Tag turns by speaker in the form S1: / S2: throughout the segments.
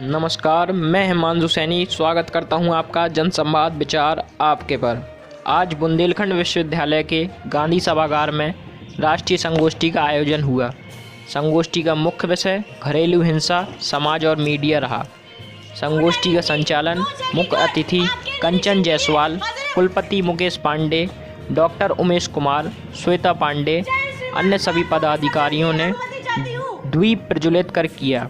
S1: नमस्कार, मैं हिमांशु सैनी स्वागत करता हूं आपका जनसंवाद विचार आपके पर। आज बुंदेलखंड विश्वविद्यालय के गांधी सभागार में राष्ट्रीय संगोष्ठी का आयोजन हुआ। संगोष्ठी का मुख्य विषय घरेलू हिंसा, समाज और मीडिया रहा। संगोष्ठी का संचालन मुख्य अतिथि कंचन जायसवाल, कुलपति मुकेश पांडे, डॉक्टर उमेश कुमार, श्वेता पांडे, अन्य सभी पदाधिकारियों ने द्वीप प्रज्वलित कर किया।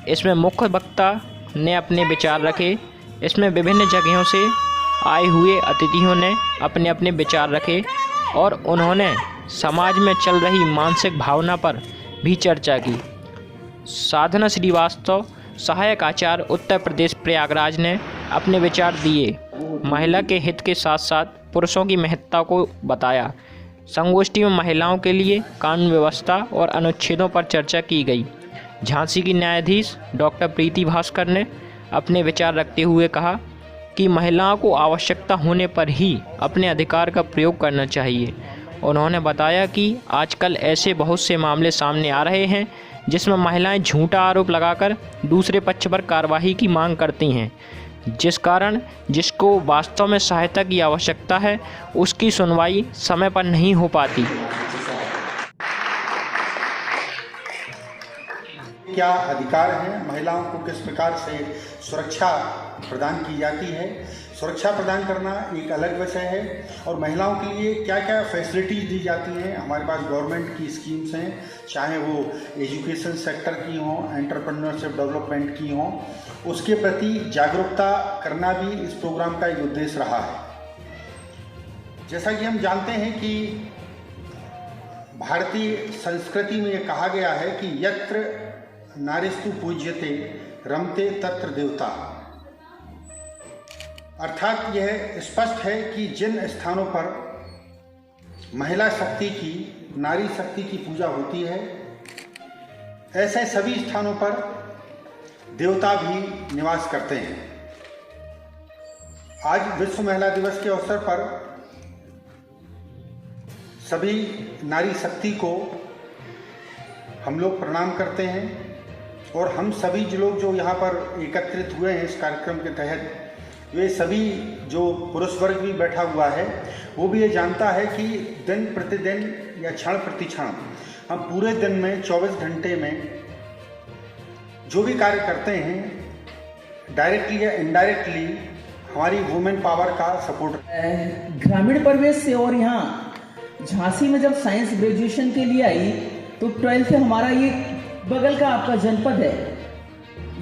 S1: इसमें मुख्य वक्ता ने अपने विचार रखे। इसमें विभिन्न जगहों से आए हुए अतिथियों ने अपने अपने विचार रखे और उन्होंने समाज में चल रही मानसिक भावना पर भी चर्चा की। साधना श्रीवास्तव, सहायक आचार्य, उत्तर प्रदेश प्रयागराज ने अपने विचार दिए। महिला के हित के साथ साथ पुरुषों की महत्ता को बताया। संगोष्ठी में महिलाओं के लिए कानून व्यवस्था और अनुच्छेदों पर चर्चा की गई। झांसी की न्यायाधीश डॉक्टर प्रीति भास्कर ने अपने विचार रखते हुए कहा कि महिलाओं को आवश्यकता होने पर ही अपने अधिकार का प्रयोग करना चाहिए। उन्होंने बताया कि आजकल ऐसे बहुत से मामले सामने आ रहे हैं जिसमें महिलाएं झूठा आरोप लगाकर दूसरे पक्ष पर कार्रवाई की मांग करती हैं, जिस कारण जिसको वास्तव में सहायता की आवश्यकता है उसकी सुनवाई समय पर नहीं हो पाती।
S2: क्या अधिकार हैं, महिलाओं को किस प्रकार से सुरक्षा प्रदान की जाती है। सुरक्षा प्रदान करना एक अलग विषय है और महिलाओं के लिए क्या क्या फैसिलिटीज़ दी जाती हैं। हमारे पास गवर्नमेंट की स्कीम्स हैं, चाहे वो एजुकेशन सेक्टर की हों, एंटरप्रेन्योरशिप डेवलपमेंट की हों, उसके प्रति जागरूकता करना भी इस प्रोग्राम का एक उद्देश्य रहा है। जैसा कि हम जानते हैं कि भारतीय संस्कृति में ये कहा गया है कि यत्र नारीस्तु पूज्यते रमते तत्र देवता, अर्थात यह स्पष्ट है कि जिन स्थानों पर महिला शक्ति की, नारी शक्ति की पूजा होती है, ऐसे सभी स्थानों पर देवता भी निवास करते हैं। आज विश्व महिला दिवस के अवसर पर सभी नारी शक्ति को हम लोग प्रणाम करते हैं और हम सभी लोग जो यहाँ पर एकत्रित हुए हैं इस कार्यक्रम के तहत, वे सभी जो पुरुष वर्ग भी बैठा हुआ है वो भी ये जानता है कि दिन प्रतिदिन या क्षण प्रति क्षण हम पूरे दिन में 24 घंटे में जो भी कार्य करते हैं, डायरेक्टली या इनडायरेक्टली हमारी वुमेन पावर का सपोर्ट।
S3: ग्रामीण परिवेश से और यहाँ झांसी में जब साइंस ग्रेजुएशन के लिए आई तो 12th से हमारा ये बगल का आपका जनपद है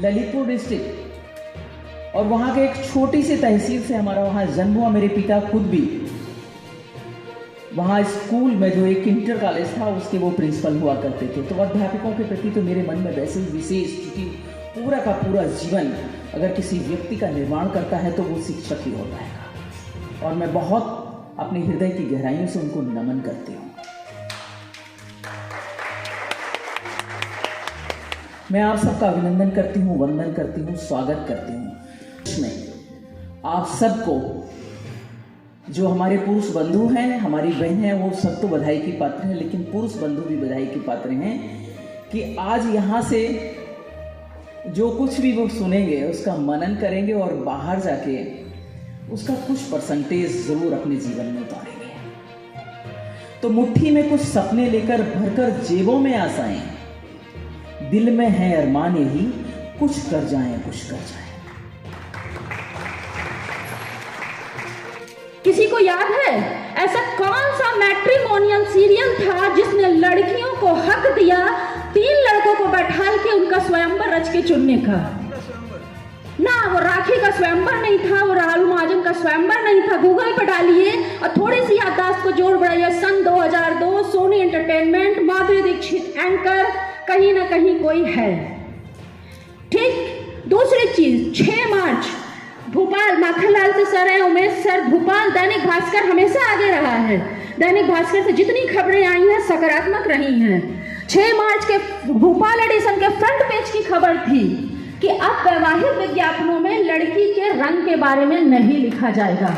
S3: ललितपुर डिस्ट्रिक्ट, और वहाँ के एक छोटी सी तहसील से हमारा वहाँ जन्म हुआ। मेरे पिता खुद भी वहाँ स्कूल में जो एक इंटर कॉलेज था उसके वो प्रिंसिपल हुआ करते थे। तो अध्यापकों के प्रति तो मेरे मन में वैसे ही विशेष, क्योंकि पूरा का पूरा जीवन अगर किसी व्यक्ति का निर्माण करता है तो वो शिक्षक ही होता है, और मैं बहुत अपने हृदय की गहराइयों से उनको नमन करती हूँ। मैं आप सबका अभिनंदन करती हूँ, वंदन करती हूँ, स्वागत करती हूँ। इसमें आप सबको, जो हमारे पुरुष बंधु हैं, हमारी बहन हैं, वो सब तो बधाई की पात्र हैं, लेकिन पुरुष बंधु भी बधाई की पात्र हैं कि आज यहाँ से जो कुछ भी वो सुनेंगे उसका मनन करेंगे और बाहर जाके उसका कुछ परसेंटेज ज़रूर अपने जीवन में उतारेंगे। तो मुट्ठी में कुछ सपने लेकर भरकर जेबों में आशाएं, दिल में है अरमान यही, कुछ कर जाएं, कुछ कर जाएं।
S4: किसी को याद है ऐसा कौन सा मैट्रिमोनियल सीरियल था जिसने लड़कियों को हक दिया 3 लड़कों को बैठा के उनका स्वयंवर रच के चुनने का? ना वो राखी का स्वयंवर नहीं था, वो राहुल महाजन का स्वयंवर नहीं था। गूगल पर डालिए और थोड़ी सी याददाश्त को जोड़ बढ़ाइए। सन 2002, सोनी एंटरटेनमेंट, माधुरी दीक्षित एंकर, कहीं ना कहीं कोई है। ठीक। दूसरी चीज, 6 मार्च भोपाल, माखनलाल से सर है, उमेश सर, भोपाल दैनिक भास्कर हमेशा आगे रहा है। दैनिक भास्कर से जितनी खबरें आई हैं सकारात्मक रही हैं। 6 मार्च के भोपाल एडिशन के फ्रंट पेज की खबर थी कि अब वैवाहिक विज्ञापनों में लड़की के रंग के बारे में नहीं लिखा जाएगा।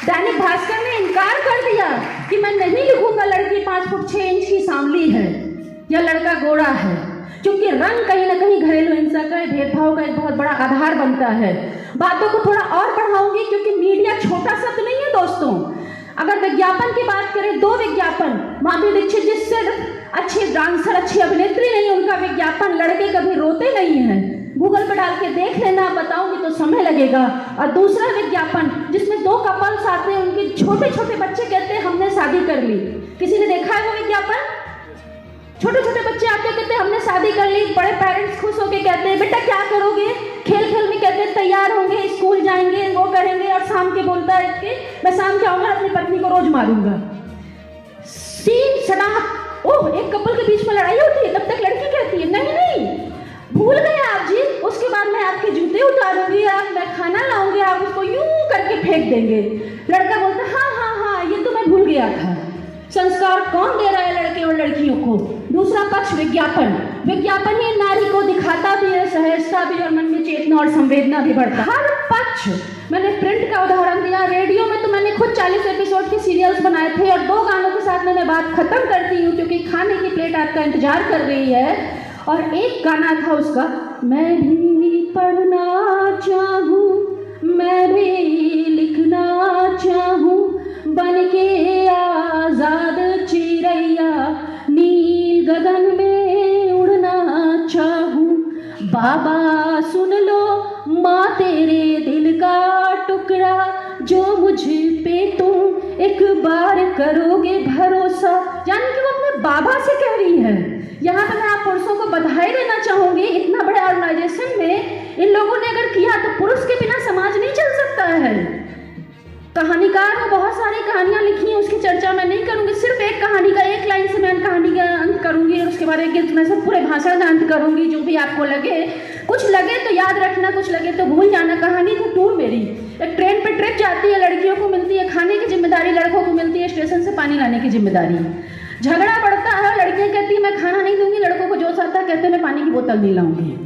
S4: दैनिक भास्कर ने इनकार कर दिया कि मैं नहीं लिखूंगा लड़की 5 फुट 6 इंच की सांवली है या लड़का गोरा है। क्योंकि रंग कहीं ना कहीं घरेलू हिंसा का भेदभाव का एक बहुत बड़ा आधार बनता है। बातों को थोड़ा और बढ़ाऊंगी क्योंकि मीडिया छोटा शब्द नहीं है दोस्तों। अगर विज्ञापन की बात करें, 2 विज्ञापन, माधुरी दीक्षित जी सिर्फ अच्छी डांसर, अच्छी अभिनेत्री नहीं, उनका विज्ञापन लड़के कभी रोते नहीं हैं। गूगल पर डाल के देख लेना, बताऊंगी तो समय लगेगा। और दूसरा विज्ञापन जिसमें 2 कपल्स आते हैं, उनके छोटे छोटे बच्चे कहते हैं हमने शादी कर ली। किसी ने देखा है वो विज्ञापन? छोटे छोटे बच्चे आते कहते हैं हमने शादी कर ली। बड़े पेरेंट्स खुश होकर कहते हैं बेटा क्या करोगे? खेल खेल में कहते हैं तैयार होंगे, स्कूल जाएंगे, वो करेंगे। और शाम के बोलता है कि मैं शाम के आऊंगा, अपनी पत्नी को रोज मारूंगा। सीन सड़ाहट। ओह, एक कपल के बीच में लड़ाई होती है, तब तक लड़की कहती है नहीं नहीं भूल गए आप जी, उसके बाद मैं आपके जूते उतारूंगी, मैं खाना लाऊंगी, आप उसको यूं करके फेंक देंगे। लड़का बोलता हाँ हाँ हाँ, ये तो मैं भूल गया था। संस्कार कौन दे रहा है लड़के और लड़कियों को? दूसरा पक्ष विज्ञापन। विज्ञापन ही नारी को दिखाता भी है, सहजता भी, और मन में चेतना और संवेदना भी बढ़ता है। हर पक्ष। मैंने प्रिंट का उदाहरण दिया, रेडियो में तो मैंने खुद 40 एपिसोड के सीरियल्स बनाए थे। और 2 गानों के साथ मैं बात खत्म करती हूँ क्योंकि खाने की प्लेट आपका इंतजार कर रही है। और एक गाना था उसका, मैं भी पढ़ना चाहूँ, मैं भी लिखना चाहूँ, बन के आजाद चिड़ैया नील गगन में उड़ना चाहूँ। बाबा सुन लो माँ तेरे दिल का टुकड़ा, जो मुझ पे तुम एक बार करोगे भरोसा। यानी कि वो अपने बाबा से कह रही है। यहाँ पर मैं आप पुरुषों को बधाई देना चाहूंगी। इतना बड़े ऑर्गेनाइजेशन में इन लोगों ने अगर किया तो पुरुष के बिना समाज नहीं चल सकता है। कहानीकार ने बहुत सारी कहानियां लिखी हैं, उसकी चर्चा मैं नहीं करूंगी। सिर्फ एक कहानी का 1 लाइन से मैं कहानी का अंत करूंगी और उसके बारे में मैं सब पूरे भाषण का अंत करूंगी। जो भी आपको लगे, कुछ लगे तो याद रखना, कुछ लगे तो भूल जाना। कहानी थी टूर मेरी। एक ट्रेन पे ट्रिप जाती है, लड़कियों को मिलती है खाने की जिम्मेदारी, लड़कों को मिलती है स्टेशन से पानी लाने की जिम्मेदारी। झगड़ा बढ़ता है, लड़कियां कहती है मैं खाना नहीं दूंगी, लड़कों को जोश आता है, कहते हैं मैं पानी की बोतल नहीं लाऊंगी।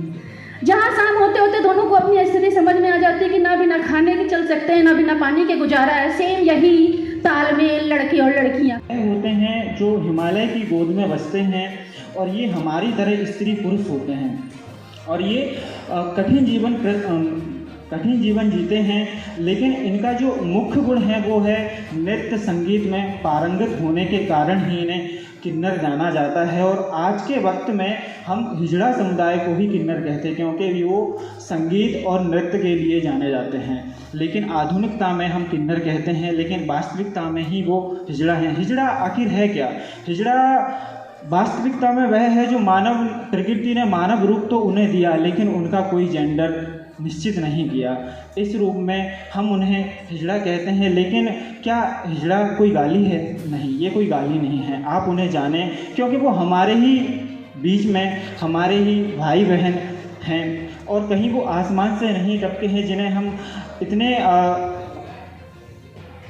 S4: जहाँ शाम होते होते दोनों को अपनी स्थिति समझ में आ जाती है कि ना बिना खाने के चल सकते हैं, ना बिना पानी के गुजारा है। सेम यही तालमेल लड़के और लड़कियाँ
S5: होते हैं जो हिमालय की गोद में बसते हैं, और ये हमारी तरह स्त्री पुरुष होते हैं, और ये कठिन जीवन जीते हैं। लेकिन इनका जो मुख्य गुण है वो है नृत्य संगीत में पारंगत होने के कारण ही इन्हें किन्नर जाना जाता है। और आज के वक्त में हम हिजड़ा समुदाय को ही किन्नर कहते हैं, क्योंकि वो संगीत और नृत्य के लिए जाने जाते हैं। लेकिन आधुनिकता में हम किन्नर कहते हैं, लेकिन वास्तविकता में ही वो हिजड़ा हैं। हिजड़ा आखिर है क्या? हिजड़ा वास्तविकता में वह है जो मानव प्रकृति ने मानव रूप तो उन्हें दिया, लेकिन उनका कोई जेंडर निश्चित नहीं किया। इस रूप में हम उन्हें हिजड़ा कहते हैं। लेकिन क्या हिजड़ा कोई गाली है? नहीं, ये कोई गाली नहीं है। आप उन्हें जानें, क्योंकि वो हमारे ही बीच में हमारे ही भाई बहन हैं, और कहीं वो आसमान से नहीं टपके हैं जिन्हें हम इतने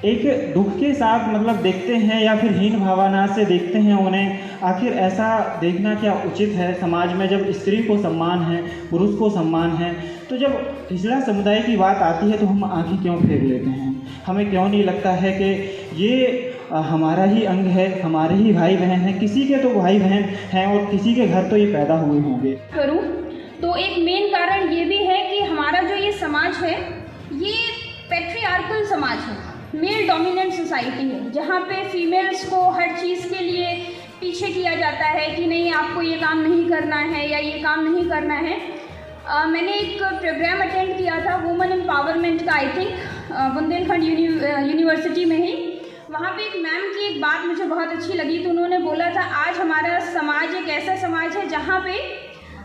S5: एक दुख के साथ मतलब देखते हैं, या फिर हीन भावना से देखते हैं उन्हें। आखिर ऐसा देखना क्या उचित है समाज में, जब स्त्री को सम्मान है, पुरुष को सम्मान है। तो जब हिजड़ा समुदाय की बात आती है तो हम आंखें क्यों फेर लेते हैं? हमें क्यों नहीं लगता है कि ये हमारा ही अंग है, हमारे ही भाई बहन हैं? किसी के तो भाई बहन हैं और किसी के घर तो ये पैदा हुए होंगे।
S6: करूं तो एक मेन कारण ये भी है कि हमारा जो ये समाज है ये पैट्रियार्कल समाज है, मेल डोमिनेंट सोसाइटी है, जहाँ पे फीमेल्स को हर चीज़ के लिए पीछे किया जाता है कि नहीं आपको ये काम नहीं करना है या ये काम नहीं करना है। मैंने एक प्रोग्राम अटेंड किया था वुमेन एम्पावरमेंट का, आई थिंक बुंदेलखंड यूनिवर्सिटी में ही। वहाँ पे एक मैम की एक बात मुझे बहुत अच्छी लगी। तो उन्होंने बोला था आज हमारा समाज एक ऐसा समाज है जहाँ पे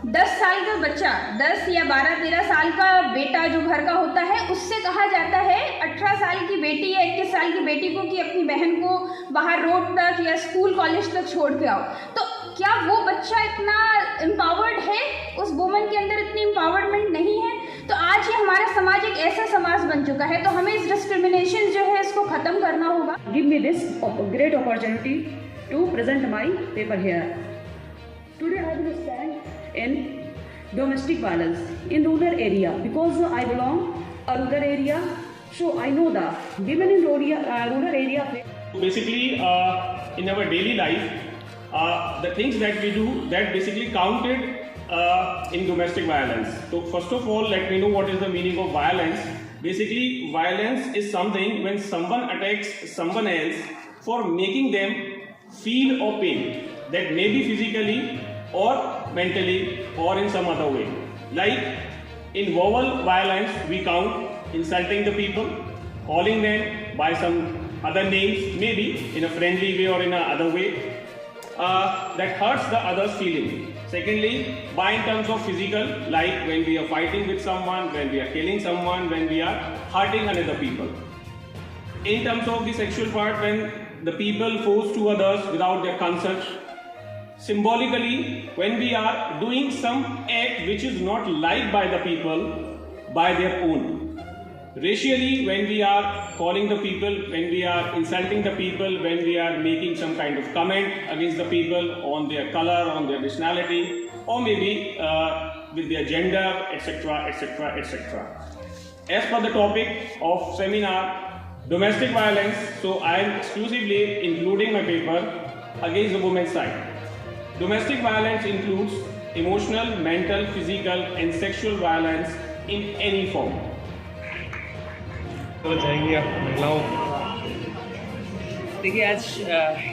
S6: 10 साल का बच्चा, 10 या 12-13 साल का बेटा जो घर का होता है, उससे कहा जाता है 18 साल की बेटी या 21 साल की बेटी को कि अपनी बहन को बाहर रोड तक या स्कूल कॉलेज तक छोड़ के आओ। तो क्या वो बच्चा इतना एम्पावर्ड है? उस वुमन के अंदर इतनी एम्पावरमेंट नहीं है। तो आज ये हमारा समाज एक ऐसा समाज बन चुका है, तो हमें इस डिस्क्रिमिनेशन जो है इसको ख़त्म करना होगा।
S7: Give me this great opportunity to present my paper here. Today I will stand in domestic violence in rural area because I belong a rural area, so I know the women in rural area.
S8: Basically, in our daily life, the things that we do that basically counted in domestic violence. So first of all, let me know what is the meaning of violence. Basically, violence is something when someone attacks someone else for making them feel or pain, that may be physically or mentally or in some other way. Like in verbal violence, we count insulting the people, calling them by some other names, maybe in a friendly way or in another way, that hurts the other's feeling. Secondly, by in terms of physical, like when we are fighting with someone, when we are killing someone, when we are hurting another people. In terms of the sexual part, when the people force to others without their consent. Symbolically, when we are doing some act which is not liked by the people by their own. Racially, when we are calling the people, when we are insulting the people, when we are making some kind of comment against the people on their color, on their nationality, or maybe with their gender, etc., etc., etc. As per the topic of seminar, domestic violence, so I am exclusively including my paper against the women's side. Domestic violence includes emotional, mental, physical and sexual violence in any form.
S9: जाएंगे आप महिलाओं।
S10: देखिए, आज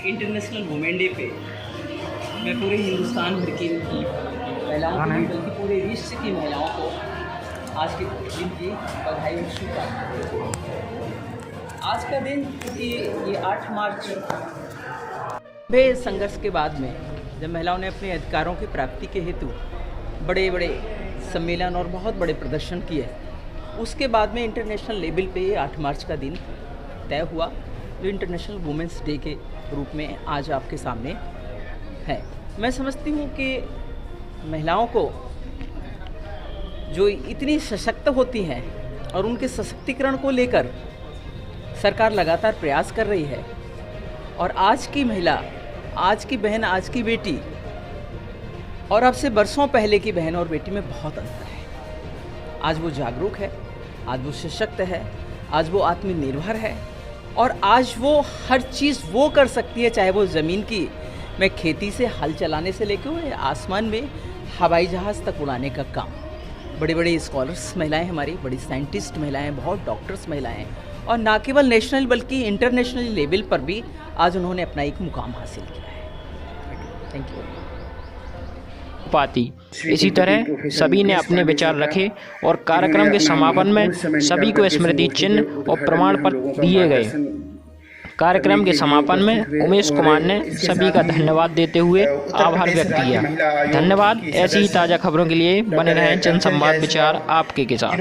S10: international women day पे मैं पूरे हिंदुस्तान भर की महिलाओं को, बल्कि पूरे विश्व की महिलाओं को आज के दिन की बधाई और शुभकामनाएं। आज का दिन ये 8 मार्च बे संघर्ष के बाद में जब महिलाओं ने अपने अधिकारों की प्राप्ति के हेतु बड़े बड़े सम्मेलन और बहुत बड़े प्रदर्शन किए, उसके बाद में इंटरनेशनल लेवल पे 8 मार्च का दिन तय हुआ, जो इंटरनेशनल वुमेंस डे के रूप में आज आपके सामने है। मैं समझती हूँ कि महिलाओं को जो इतनी सशक्त होती हैं और उनके सशक्तिकरण को लेकर सरकार लगातार प्रयास कर रही है, और आज की महिला, आज की बहन, आज की बेटी और अब से बरसों पहले की बहन और बेटी में बहुत अंतर है। आज वो जागरूक है, आज वो सशक्त है, आज वो आत्मनिर्भर है, और आज वो हर चीज़ वो कर सकती है, चाहे वो ज़मीन की में खेती से हल चलाने से लेकर आसमान में हवाई जहाज़ तक उड़ाने का काम। बड़ी बड़ी स्कॉलर्स महिलाएं हमारी, बड़ी साइंटिस्ट महिलाएं, बहुत डॉक्टर्स महिलाएं हैं, और ना केवल नेशनल बल्कि इंटरनेशनल लेवल पर भी आज उन्होंने अपना एक मुकाम हासिल किया है। Thank you.
S1: पाती इसी तरह सभी ने अपने विचार रखे और कार्यक्रम के समापन में सभी को स्मृति चिन्ह और प्रमाण पत्र दिए गए। कार्यक्रम के समापन में उमेश कुमार ने सभी का धन्यवाद देते हुए आभार व्यक्त किया। धन्यवाद। ऐसी ही ताज़ा खबरों के लिए बने रहें जनसंवाद विचार आपके साथ।